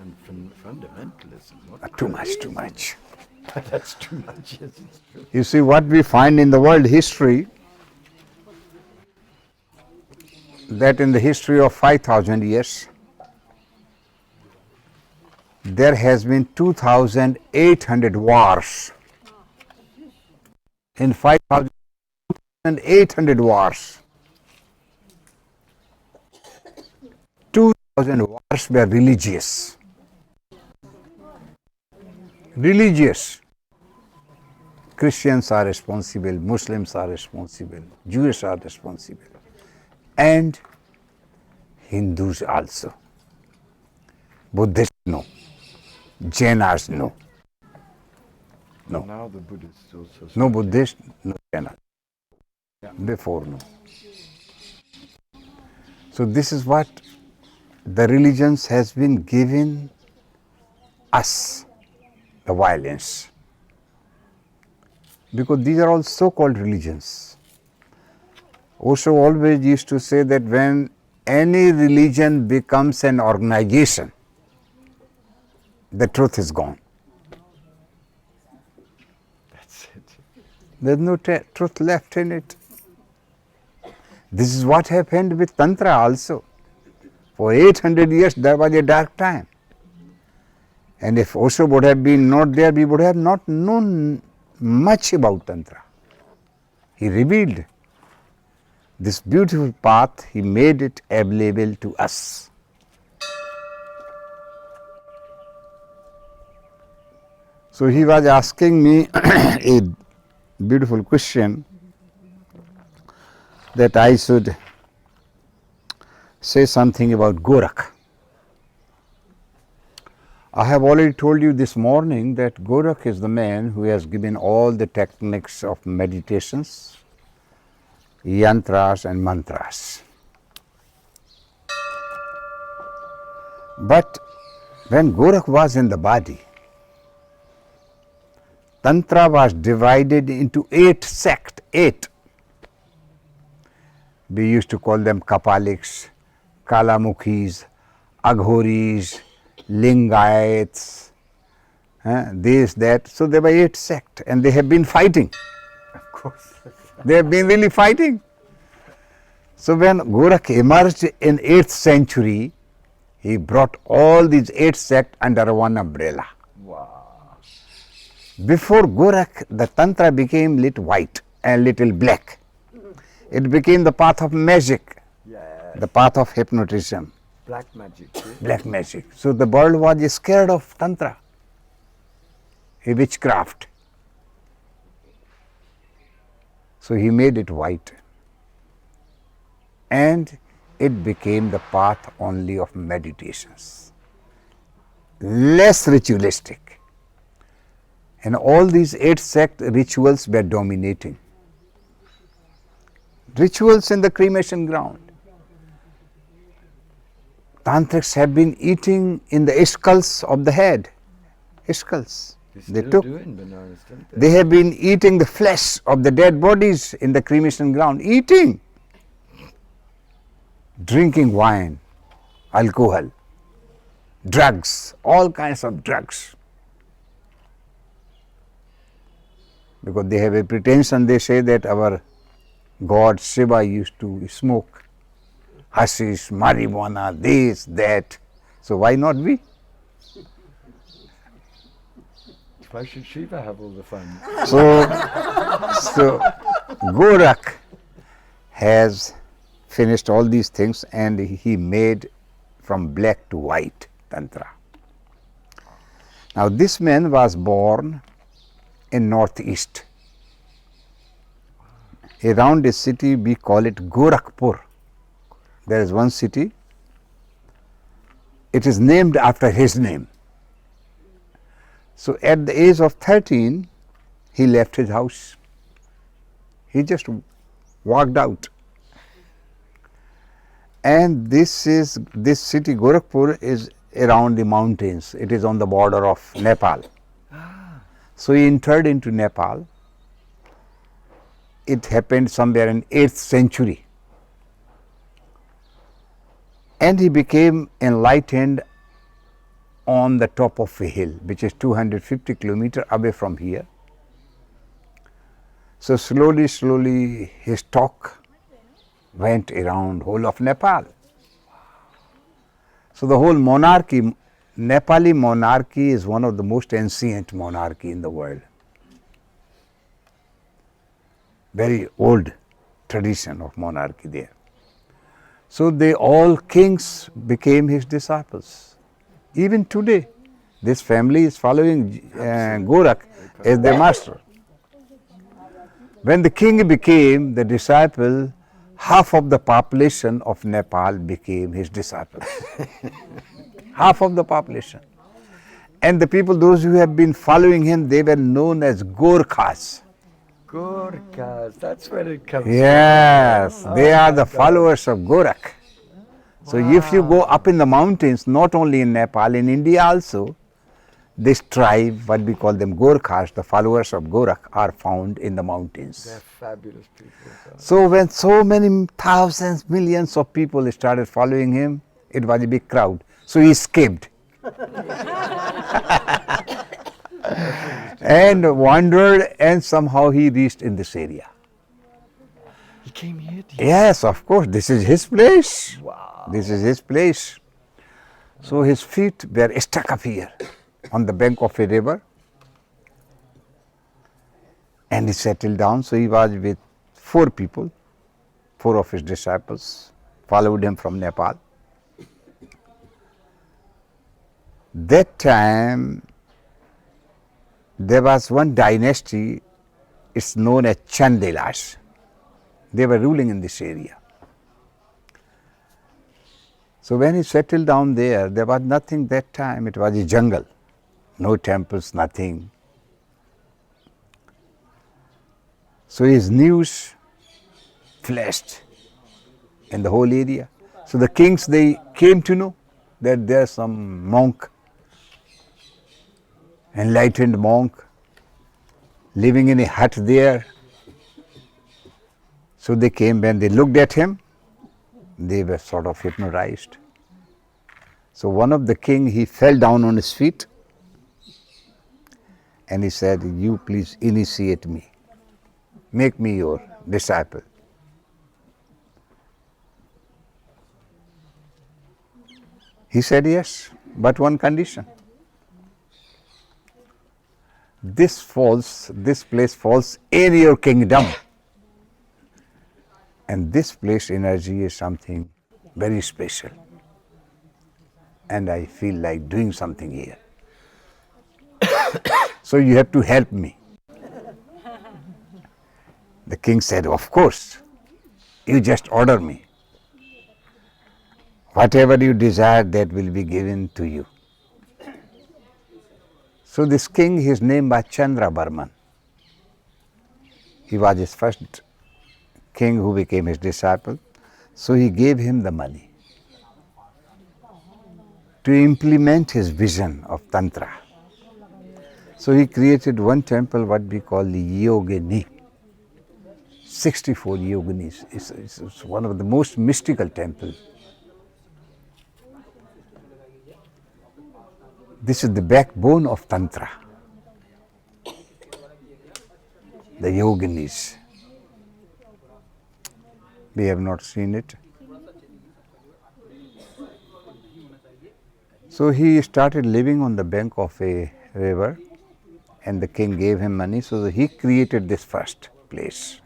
And fundamentalism. Too much. That's too much, yes, it's true. You see, what we find in the world history, that in the history of 5,000 years, there has been 2,800 wars. In 5,800 wars, 2,000 wars were religious. Religious. Christians are responsible, Muslims are responsible, Jews are responsible, and Hindus also. Buddhists no, Jainas no. No. Now the Buddhists also. No Buddhist, no Jaina. Yeah. Before no. So this is what the religions has been given us, the violence. Because these are all so-called religions. Osho always used to say that when any religion becomes an organization, the truth is gone. That's it. There's no truth left in it. This is what happened with Tantra also. For 800 years there was a dark time. And if Osho would have been not there, we would have not known much about Tantra. He revealed this beautiful path, he made it available to us. So he was asking me a beautiful question that I should say something about Gorakh. I have already told you this morning that Gorakh is the man who has given all the techniques of meditations, yantras and mantras. But when Gorakh was in the body, Tantra was divided into 8 sects, 8. We used to call them Kapaliks, Kalamukhis, Aghoris, Lingayats, this, that. So there were 8 sects and they have been fighting. Of course. They have been really fighting. So when Gorakh emerged in 8th century, he brought all these 8 sects under one umbrella. Wow. Before Gorakh, the Tantra became little white and little black. It became the path of magic, Yes. the path of hypnotism. Black magic. Yes. Black magic. So the world was scared of Tantra, a witchcraft. So he made it white. And it became the path only of meditations, less ritualistic. And all these 8 sect rituals were dominating. Rituals in the cremation ground. Tantrics have been eating in the skulls of the head. Skulls. They still do in Benares, don't they? They have been eating the flesh of the dead bodies in the cremation ground. Eating. Drinking wine, alcohol, drugs, all kinds of drugs. Because they have a pretension, they say that our God Shiva used to smoke hashish, marijuana, this, that. So why not we? Why should Shiva have all the fun? So Gorakh has finished all these things and he made from black to white Tantra. Now this man was born in northeast. Around a city we call it Gorakhpur. There is one city. It is named after his name. So at the age of 13, he left his house. He just walked out. And this city Gorakhpur is around the mountains. It is on the border of Nepal. So he entered into Nepal. It happened somewhere in 8th century. And he became enlightened on the top of a hill, which is 250 kilometers away from here. So slowly, slowly his talk went around whole of Nepal. So the whole monarchy, Nepali monarchy is one of the most ancient monarchy in the world. Very old tradition of monarchy there. So they all kings became his disciples. Even today, this family is following Gorakh as their master. When the king became the disciple, half of the population of Nepal became his disciples. Half of the population. And the people, those who have been following him, they were known as Gorkhas. Gorkhas, that's where it comes Yes, from. they are the followers of Gorakh. So if you go up in the mountains, not only in Nepal, in India also, this tribe, what we call them Gorkhas, the followers of Gorakh, are found in the mountains. They're fabulous people. So when so many thousands, millions of people started following him, it was a big crowd. So he escaped and wandered, and somehow he reached in this area. He came here to Yes, of course, this is his place. Wow. This is his place. So his feet were stuck up here on the bank of a river, and he settled down. So he was with 4 people, 4 of his disciples followed him from Nepal. That time there was one dynasty, it's known as Chandelas. They were ruling in this area. So when he settled down there was nothing that time, it was a jungle, no temples, nothing. So his news flashed in the whole area. So the kings, they came to know that there is some monk, enlightened monk, living in a hut there. So they came, when they looked at him, they were sort of hypnotized. So one of the king, he fell down on his feet and he said, "You please initiate me, make me your disciple." He said, "Yes, but one condition. This place falls in your kingdom. And this place energy is something very special. And I feel like doing something here. So you have to help me." The king said, "Of course, you just order me. Whatever you desire, that will be given to you." So this king, his name was Chandra Barman. He was his first king who became his disciple. So he gave him the money to implement his vision of tantra. So he created one temple, what we call the Yogini. 64 yoginis. It's one of the most mystical temples. This is the backbone of tantra, the yoginis. We have not seen it. So he started living on the bank of a river, and the king gave him money, so he created this first place,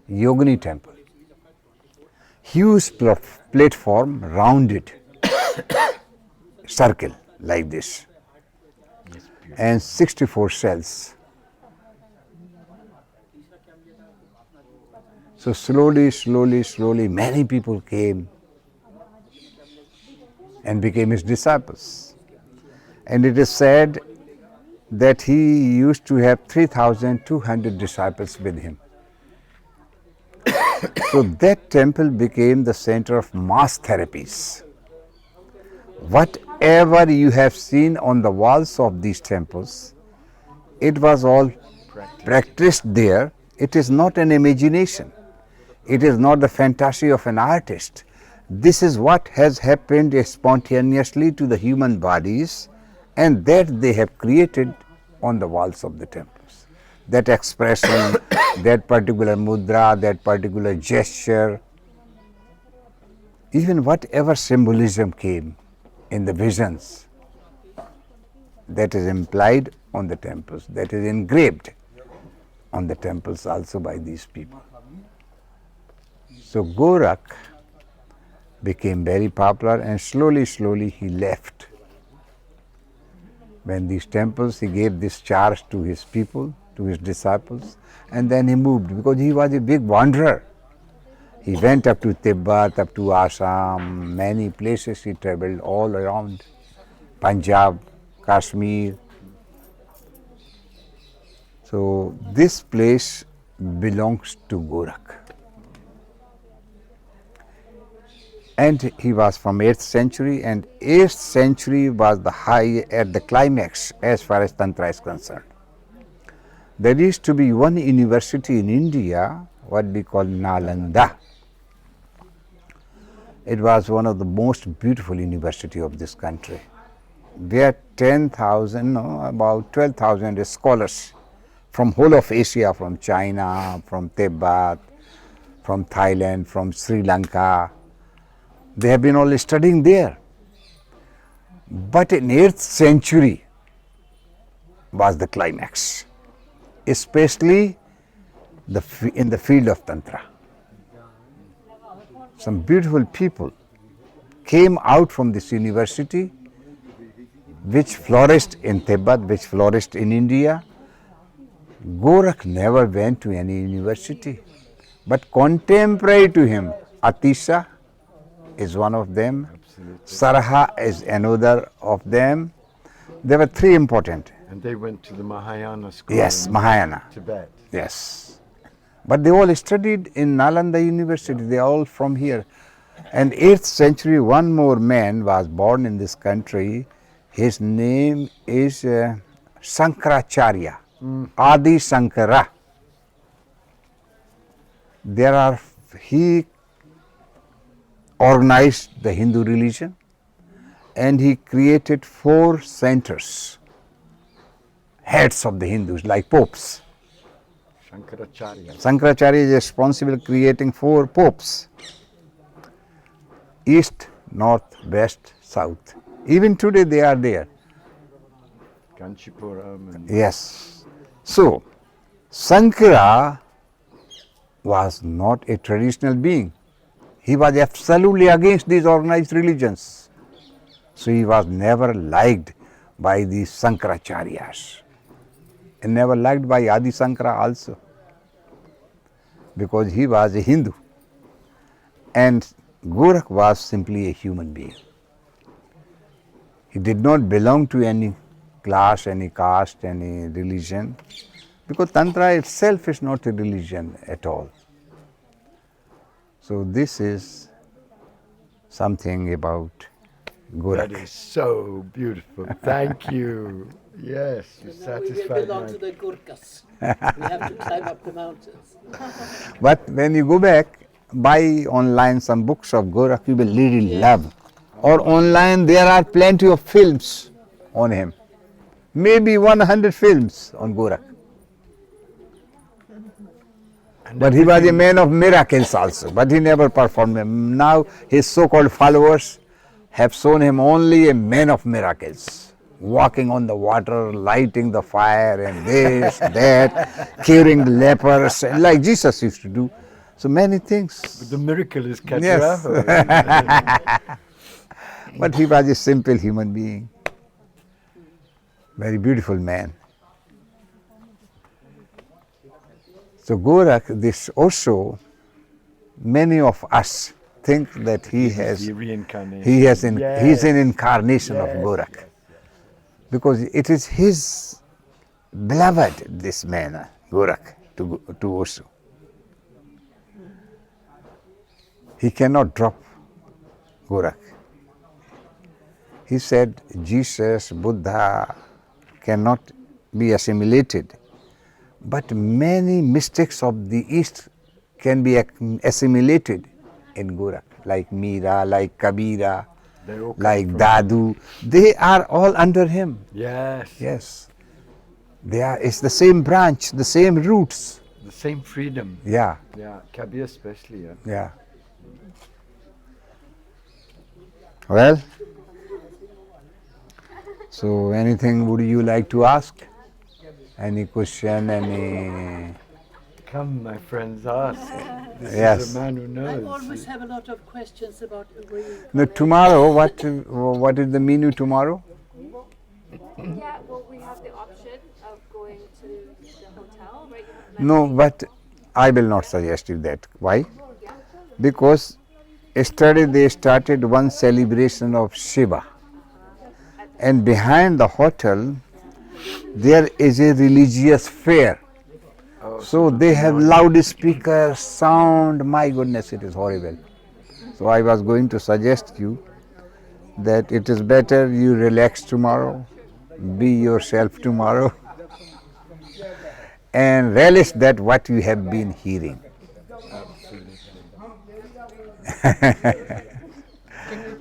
Yogini temple. Huge platform, rounded, circle like this, and 64 cells. So slowly, many people came and became his disciples. And it is said that he used to have 3,200 disciples with him. So that temple became the center of mass therapies. Whatever you have seen on the walls of these temples, it was all practiced there. It is not an imagination. It is not the fantasy of an artist. This is what has happened spontaneously to the human bodies, and that they have created on the walls of the temples. That expression, that particular mudra, that particular gesture, even whatever symbolism came in the visions, that is implied on the temples, that is engraved on the temples also by these people. So Gorak became very popular, and slowly he left. When these temples, he gave this charge to his people, to his disciples, and then he moved because he was a big wanderer. He went up to Tibet, up to Assam, many places he traveled all around, Punjab, Kashmir. So this place belongs to Gorak. And he was from 8th century, and 8th century was the high at the climax as far as Tantra is concerned. There used to be one university in India, what we call Nalanda. It was one of the most beautiful university of this country, where 10,000, no, about 12,000 scholars from whole of Asia, from China, from Tibet, from Thailand, from Sri Lanka, they have been all studying there. But in 8th century was the climax, especially in the field of Tantra. Some beautiful people came out from this university, which flourished in Tibet, which flourished in India. Gorak never went to any university, but contemporary to him, Atisha is one of them, Sarha is another of them. There were three important. And they went to the Mahayana school. Yes, in Mahayana. Tibet. Yes. But they all studied in Nalanda University, they are all from here. And 8th century, one more man was born in this country. His name is Sankaracharya, Adi Sankara. He organized the Hindu religion, and he created 4 centers, heads of the Hindus, like popes. Shankaracharya is responsible creating 4 popes, east, north, west, south. Even today they are there. Kanchipuram. And Yes. So, Sankara was not a traditional being. He was absolutely against these organized religions. So he was never liked by these Sankaracharyas, and never liked by Adi Sankara also, because he was a Hindu. And Gorak was simply a human being. He did not belong to any class, any caste, any religion, because Tantra itself is not a religion at all. So this is something about Gorak. that is so beautiful. Thank you. Yes, you Now we satisfied belong my... to the Gurkhas. We have to climb up the mountains. But when you go back, buy online some books of Gorak, you will really love. Or online there are plenty of films on him. Maybe 100 films on Gorak. But he was a man of miracles also, but he never performed them. Now his so-called followers have shown him only a man of miracles, walking on the water, lighting the fire, and this, that, curing the lepers, like Jesus used to do. So many things. But the miracle is Yes. Khajuraho. But he was a simple human being, very beautiful man. So Gorak, this also, many of us think that he has, the reincarnation. he's an Yes. incarnation of Yes, Gorak, yes, because it is his beloved, this man, Gorak, to Osho. He cannot drop Gorak. He said Jesus, Buddha cannot be assimilated, but many mystics of the East can be assimilated in Gorak. like Meera, like Kabira, They all come like from Dadu. They are all under him. Yes. Yes. They are, it's the same branch, the same roots. The same freedom. Yeah, Yeah. Kabir especially. Yeah. yeah. Well, so anything would you like to ask? Any question, any... Come, my friends, ask. This Yes. is a man who I knows. always have a lot of questions about No, tomorrow, what is the menu tomorrow? Yeah, well, we have the option of going to the hotel, right? No, but I will not suggest you that. Why? Because yesterday they started one celebration of Shiva, and behind the hotel there is a religious fair. Oh, So they have loudspeakers, sound. My goodness, it is horrible. So I was going to suggest you that it is better you relax tomorrow, be yourself tomorrow, and relish that what you have been hearing.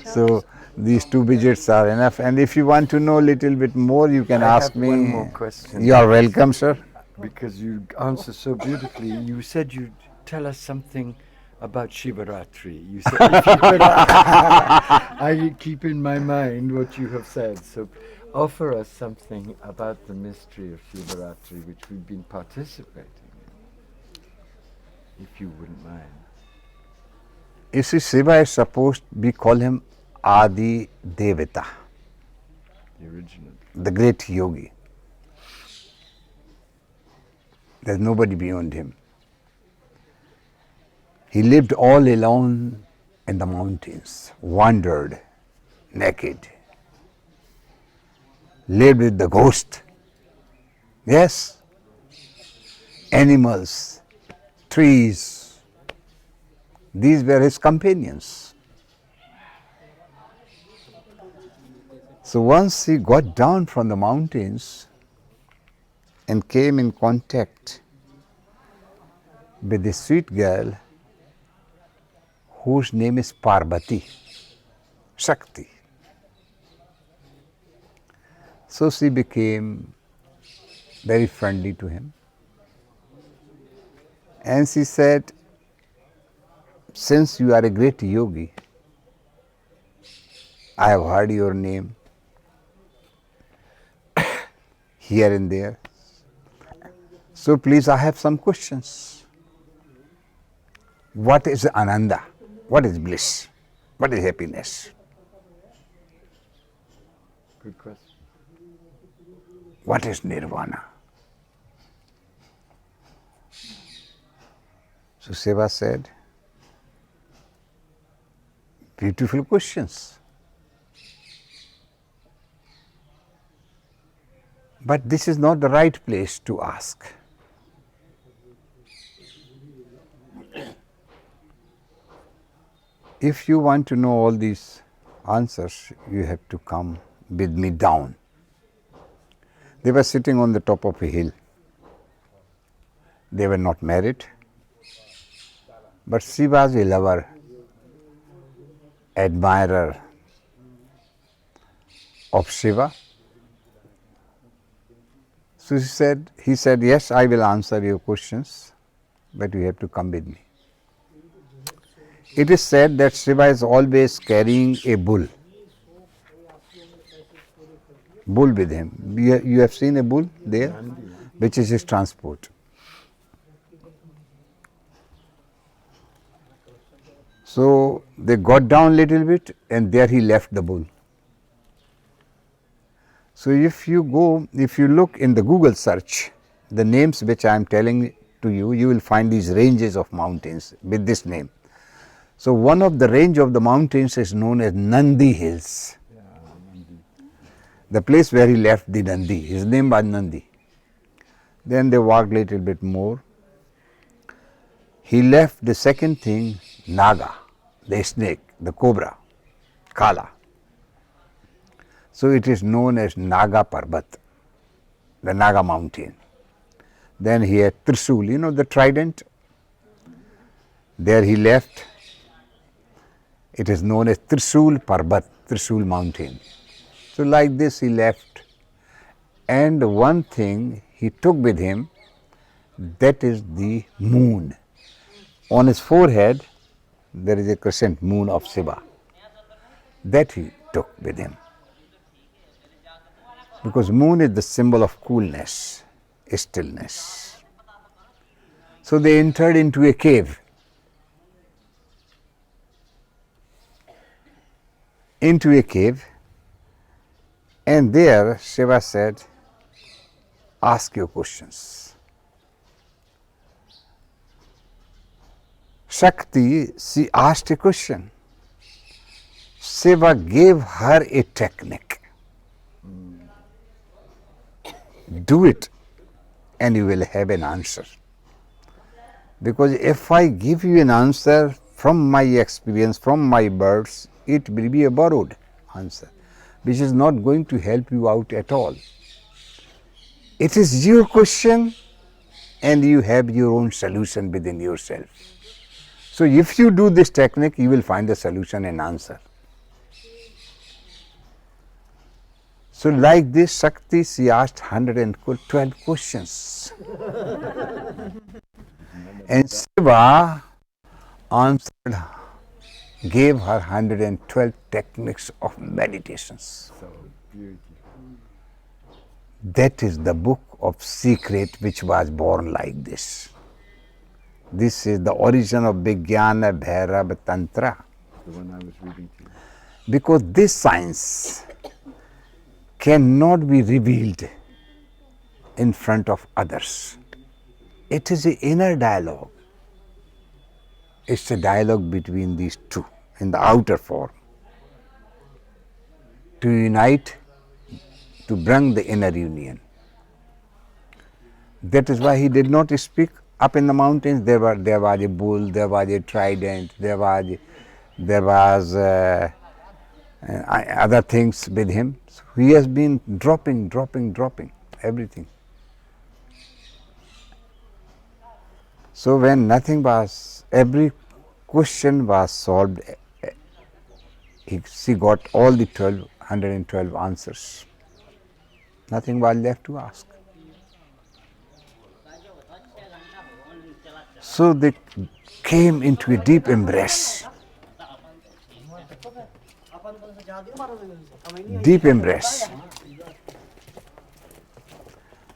So these 2 digits are enough. And if you want to know a little bit more, you can I ask have me. one more question. You are welcome, sir. Because you answer so beautifully. You said you'd tell us something about Shivaratri. You said if you could, I keep in my mind what you have said. So offer us something about the mystery of Shivaratri, which we've been participating in, if you wouldn't mind. You see, Shiva is supposed, we call him Adi Devata, The original. the great yogi. There's nobody beyond him. He lived all alone in the mountains, wandered naked, lived with the ghost. Yes, animals, trees, these were his companions. So once he got down from the mountains and came in contact with a sweet girl whose name is Parvati, Shakti. So she became very friendly to him. And she said, since you are a great yogi, I have heard your name here and there. So please, I have some questions. What is Ananda? What is bliss? What is happiness? Good question. What is nirvana? So Shiva said, beautiful questions. But this is not the right place to ask. If you want to know all these answers, you have to come with me down. They were sitting on the top of a hill. They were not married, but she was a lover, admirer of Shiva. So he said, yes, I will answer your questions, but you have to come with me. It is said that Shiva is always carrying a bull with him. You have seen a bull there, which is his transport. So they got down a little bit and there he left the bull. So if you look in the Google search, the names which I am telling to you, you will find these ranges of mountains with this name. So one of the range of the mountains is known as Nandi Hills. The place where he left the Nandi, his name was Nandi. Then they walked a little bit more. He left the second thing, Naga, the snake, the cobra, Kala. So it is known as Naga Parbat, the Naga mountain. Then he had Trisul, the trident. There he left. It is known as Trisul Parbat, Trisul mountain. So like this he left, and one thing he took with him, that is the moon. On his forehead there is a crescent moon of Shiva. That he took with him. Because moon is the symbol of coolness, stillness. So they entered into a cave. And there Shiva said, ask your questions. Shakti, she asked a question. Shiva gave her a technique. Do it and you will have an answer. Because if I give you an answer from my experience, from my birds, it will be a borrowed answer, which is not going to help you out at all. It is your question and you have your own solution within yourself. So if you do this technique, you will find the solution and answer. So like this, Shakti, she asked 112 questions. And Shiva answered, gave her 112 techniques of meditations. So beautiful. That is the book of secret which was born like this. This is the origin of Vijnana Bhairava Tantra. The one I was reading to you. Because this science cannot be revealed in front of others. It is an inner dialogue. It's a dialogue between these two in the outer form. To unite, to bring the inner union. That is why he did not speak up in the mountains. There was a bull, there was a trident, there was other things with him. So he has been dropping everything. So when nothing was, every question was solved, she got all the 112 answers. Nothing was left to ask. So they came into a deep embrace. Deep embrace.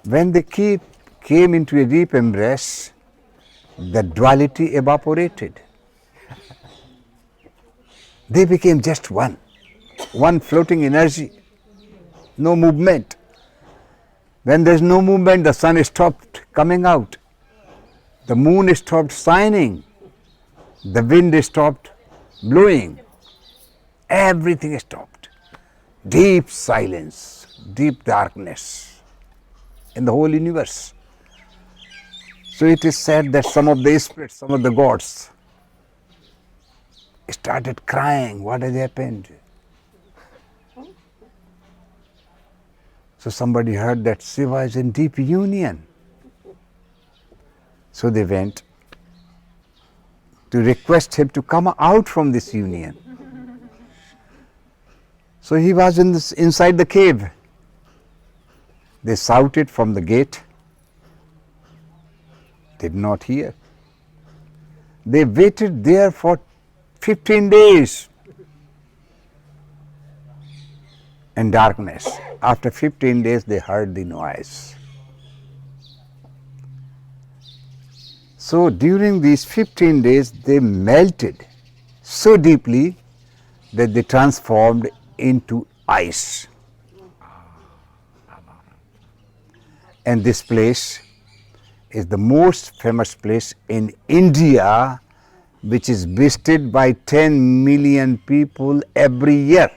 When they came into a deep embrace, the duality evaporated. They became just one floating energy, no movement. When there is no movement, the sun stopped coming out, the moon stopped shining, the wind stopped blowing, everything stopped. Deep silence, deep darkness in the whole universe. So it is said that some of the spirits, some of the gods started crying, what has happened? So somebody heard that Shiva is in deep union. So they went to request him to come out from this union. So he was inside the cave. They shouted from the gate, did not hear. They waited there for 15 days in darkness. After 15 days they heard the noise. So during these 15 days they melted so deeply that they transformed into ice. And this place is the most famous place in India, which is visited by 10 million people every year.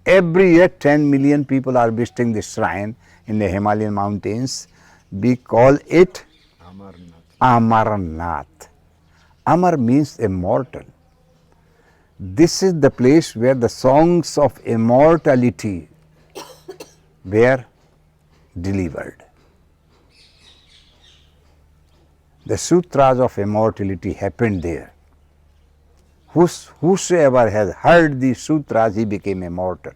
Every year 10 million people are visiting this shrine in the Himalayan mountains. We call it Amarnath. Amar means immortal. This is the place where the songs of immortality were delivered. The sutras of immortality happened there. Whosoever has heard these sutras, he became immortal.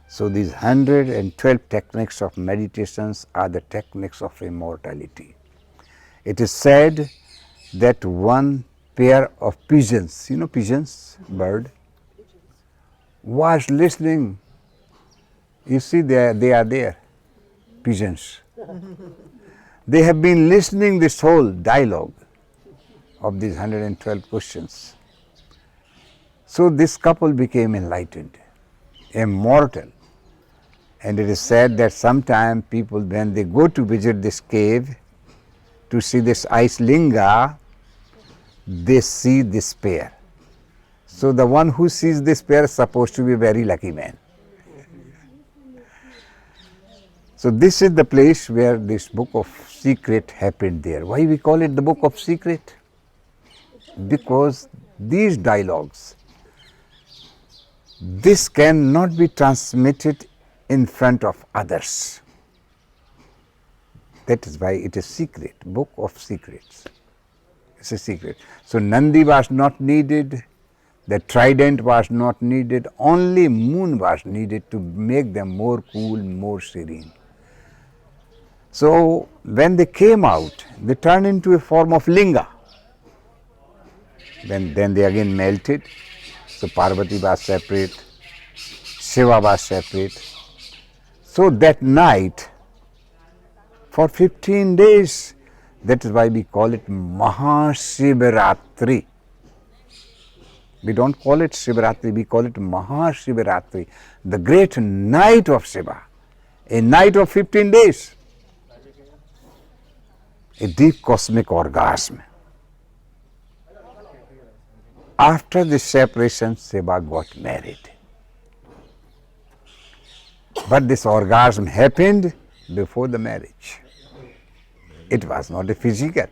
So these 112 techniques of meditations are the techniques of immortality. It is said that one pair of pigeons, you know pigeons, bird, was listening. You see, they are there, pigeons. They have been listening this whole dialogue of these 112 questions. So this couple became enlightened, immortal. And it is said that sometimes people, when they go to visit this cave to see this ice linga, they see this pair. So the one who sees this pair is supposed to be a very lucky man. So this is the place where this book of secret happened there. Why we call it the book of secret? Because these dialogues, this cannot be transmitted in front of others. That is why it is secret, book of secrets. It's a secret. So Nandi was not needed, the trident was not needed, only moon was needed to make them more cool, more serene. So when they came out, they turned into a form of linga. Then they again melted. So Parvati was separate, Shiva was separate. So that night, for 15 days, that is why we call it Mahashivaratri. We don't call it Shivaratri, we call it Mahashivaratri, the great night of Shiva, a night of 15 days, a deep cosmic orgasm. After the separation, Shiva got married. But this orgasm happened before the marriage. It was not a physical,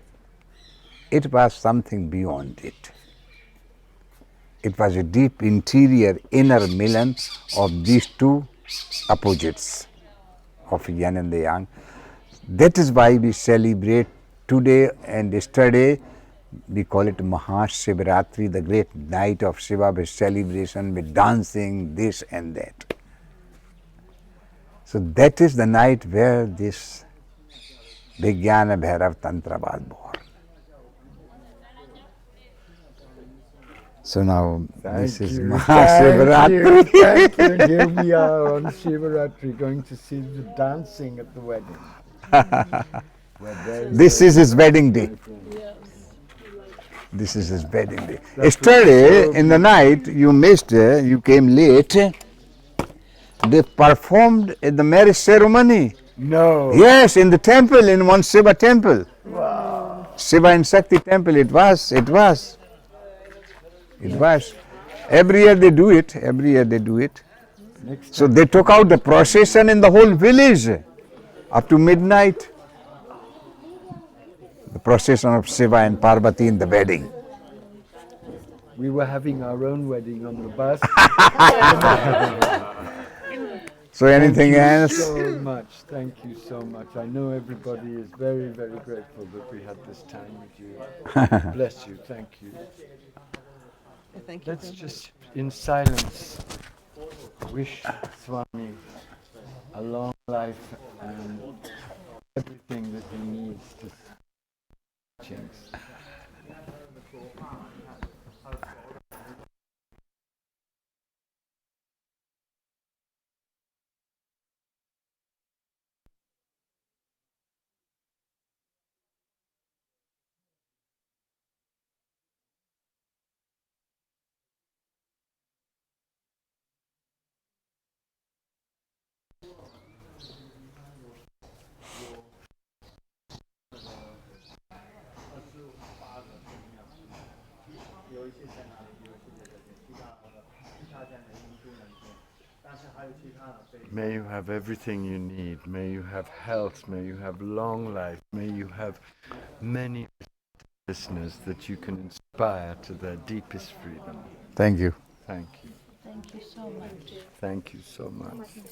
it was something beyond it. It was a deep interior inner milan of these two opposites of yin and the yang. That is why we celebrate today and yesterday. We call it Mahashivaratri, the great night of Shiva, with celebration, with dancing, this and that. So that is the night where this Vijnana Bhairav Tantra was born. So now this is Mahashivaratri. Thank you. And here we are on Shivaratri going to see the dancing at the wedding. This is his wedding day. This is his wedding day. Yesterday in the night you missed, you came late. They performed at the marriage ceremony. No. Yes, in the temple, in one Shiva temple. Wow. Shiva and Shakti temple, it was. Every year they do it, So they took out the procession in the whole village up to midnight. The procession of Shiva and Parvati in the wedding. We were having our own wedding on the bus. So anything else? Thank you so much. I know everybody is very, very grateful that we had this time with you. Bless you, thank you. Thank you. Let's just, in silence, wish Swami a long life and everything that he needs to change. May you have everything you need. May you have health. May you have long life. May you have many listeners that you can inspire to their deepest freedom. Thank you. Thank you. Thank you so much. Thank you so much.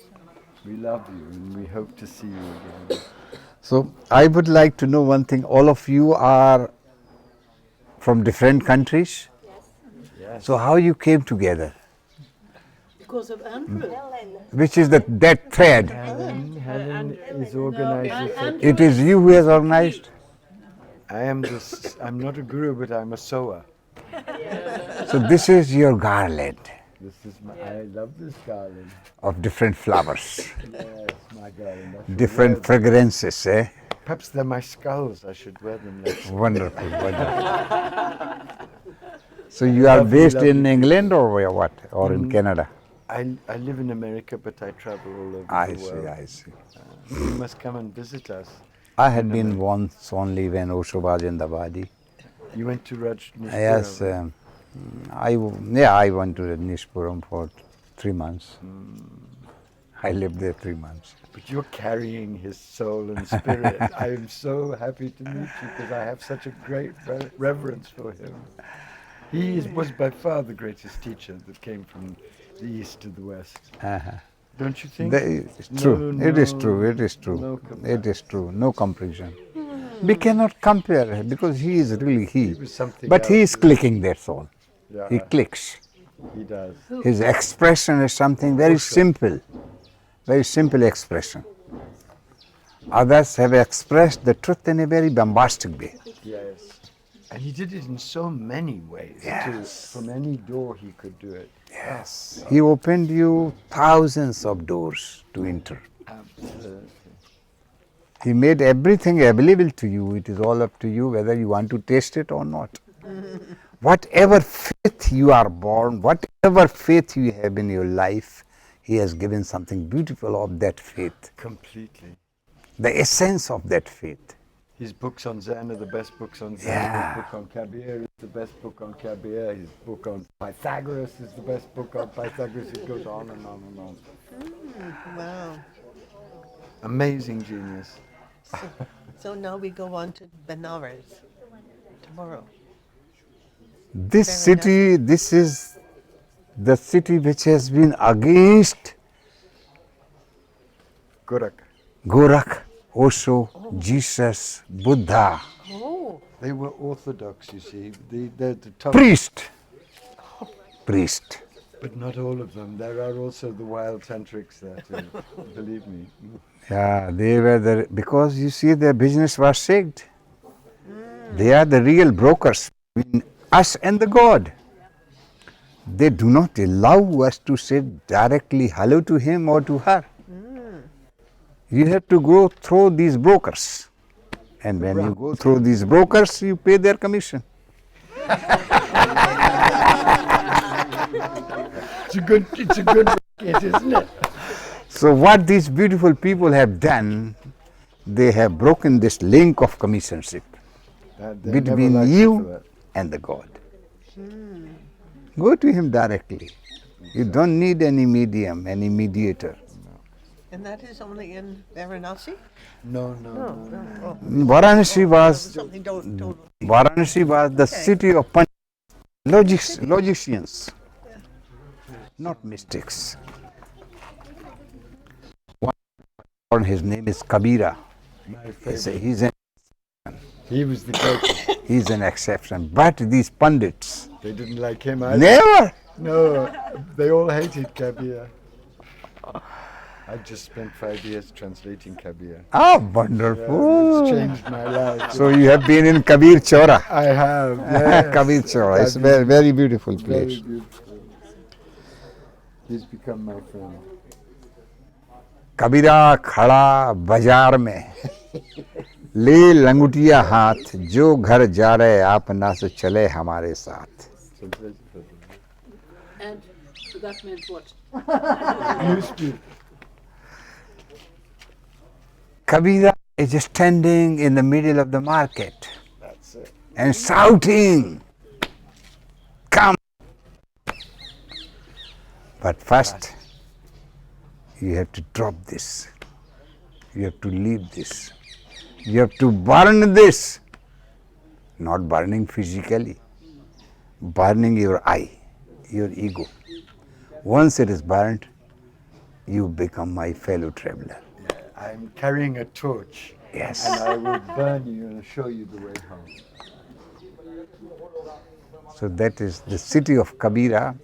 We love you and we hope to see you again. So I would like to know one thing. All of you are from different countries? Yes. Yes. So how you came together? Because of Andrew. Which is that thread? Helen is organizing. Andrew It is you who has organized? I'm not a guru, but I'm a sower. So this is your garland I love this garland. of different flowers, Yes, my garland. I should different wear them. fragrances, eh? Perhaps they're my skulls. I should wear them next. Wonderful, wonderful. So you are Lovely, based in lovely England or where, what? Or in Canada? I live in America, but I travel all over I the see, world. I see. You must come and visit us. I had been once only when Osho was in the body. You went to Rajneeshpuram. Yes, I went to Nishpuram for 3 months. I lived there 3 months. But you're carrying his soul and spirit. I am so happy to meet you because I have such a great reverence for him. Was by far the greatest teacher that came from the east to the west. Don't you think? It's true. No, It is no, true. It is true. no It is true. No comparison. We cannot compare because he is really he. was something But he else, is clicking, that's all. Yeah, He clicks. he does. His expression is something very simple. Very simple expression. Others have expressed the truth in a very bombastic way. Yes. And he did it in so many ways, too. Yes. From any door he could do it. Yes. He opened you thousands of doors to enter. Absolutely. He made everything available to you. It is all up to you whether you want to taste it or not. Whatever faith you are born, whatever faith you have in your life, he has given something beautiful of that faith. Completely. The essence of that faith. His books on Zen are the best books on Zen. Yeah. His book on Kabir is the best book on Kabir. His book on Pythagoras is the best book on Pythagoras. It goes on and on and on. Wow. Amazing genius. So now we go on to Benares tomorrow. This Very city, this is the city which has been against Gorak. Gorak, Osho, Jesus, Buddha, Oh, They were orthodox, you see. They're the top. priest, But not all of them. There are also the wild tantrics there too. Believe me. Yeah, they were because you see their business was shaked. They are the real brokers between us and the God. They do not allow us to say directly hello to him or to her. You have to go through these brokers. And when you go through these brokers, you pay their commission. It's a good racket, isn't it? So what these beautiful people have done, they have broken this link of commissionship They never between liked you for that. and the God. Go to him directly. You don't need any medium, any mediator. and that is only in Varanasi? No. Oh, Varanasi was something don't. Varanasi was the city of logicians, not mystics. One, his name is Kabira. My favorite. He's He was the greatest. he's an exception. But these pundits, They didn't like him either. never. No, they all hated Kabir. I just spent 5 years translating Kabir. Ah, It's wonderful. changed my life. So you have been in Kabir Chora. I have. Yes. Kabir Chora. It's a Kabir. very, very beautiful Very place. beautiful. He's become my friend. कबीरा खड़ा बाजार में ले लंगुटिया हाथ जो घर जा रहे आप ना से चले हमारे साथ. And that meant what? You speak. Kabira is standing in the middle of the market That's it. and shouting, come. But first, you have to drop this. You have to leave this. You have to burn this. Not burning physically, burning your I, your ego. Once it is burned, you become my fellow traveler. I'm carrying a torch. Yes. And I will burn you and show you the way home. So that is the city of Kabira,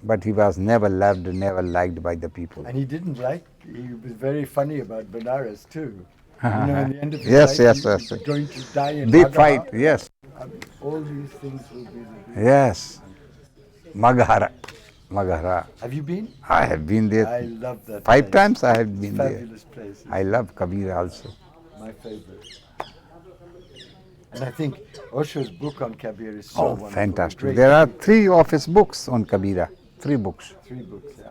but he was never loved, never liked by the people. And he didn't like, he was very funny about Benares too. You know, in the end of his Yes, life, yes, he yes. was going to die in Big Magadha. fight, yes, All these things will be the big. yes. Maghara. Have you been? I have been there I love that 5 place. times. I have been there. Fabulous place. I love Kabira also. My favorite. And I think Osho's book on Kabir is so Oh, wonderful. fantastic. Great. There are 3 of his books on Kabira. 3 books. 3 books, yeah.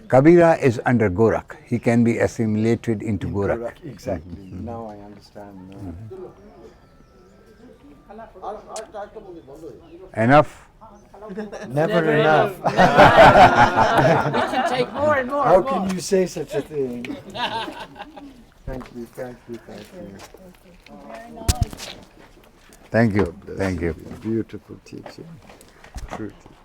Kabira is under Gorak. He can be assimilated into Gorak. Correct, exactly. Now I understand. Enough? Never enough. We can take more and more How and more. can you say such a thing? Thank you, thank you, thank you. Thank you. Thank you. Beautiful teaching. True teaching.